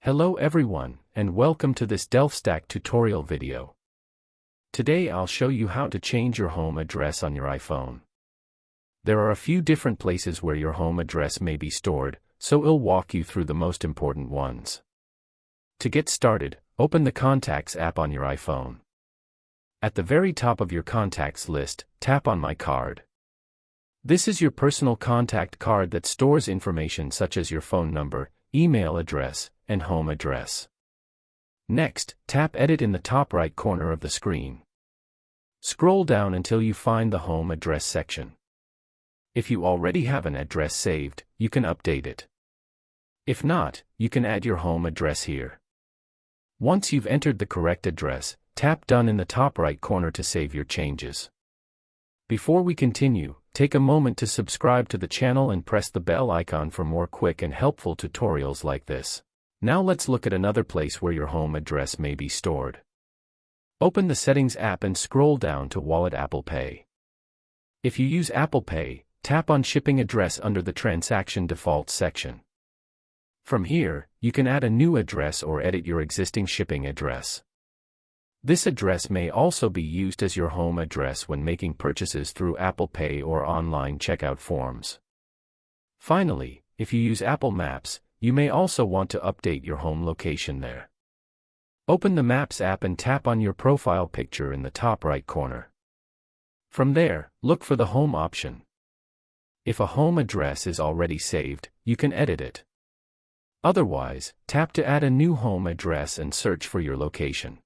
Hello everyone, and welcome to this DelfStack tutorial video. Today I'll show you how to change your home address on your iPhone. There are a few different places where your home address may be stored, so I'll walk you through the most important ones. To get started, open the Contacts app on your iPhone. At the very top of your contacts list, tap on My Card. This is your personal contact card that stores information such as your phone number, email address, and home address. Next, tap Edit in the top right corner of the screen. Scroll down until you find the Home Address section. If you already have an address saved, you can update it. If not, you can add your home address here. Once you've entered the correct address, tap Done in the top right corner to save your changes. Before we continue, take a moment to subscribe to the channel and press the bell icon for more quick and helpful tutorials like this. Now let's look at another place where your home address may be stored. Open the Settings app and scroll down to Wallet Apple Pay. If you use Apple Pay, tap on Shipping Address under the Transaction Defaults section. From here, you can add a new address or edit your existing shipping address. This address may also be used as your home address when making purchases through Apple Pay or online checkout forms. Finally, if you use Apple Maps, you may also want to update your home location there. Open the Maps app and tap on your profile picture in the top right corner. From there, look for the Home option. If a home address is already saved, you can edit it. Otherwise, tap to add a new home address and search for your location.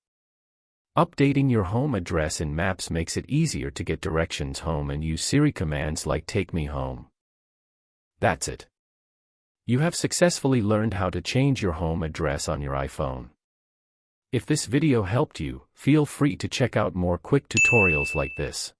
Updating your home address in Maps makes it easier to get directions home and use Siri commands like Take Me Home. That's it. You have successfully learned how to change your home address on your iPhone. If this video helped you, feel free to check out more quick tutorials like this.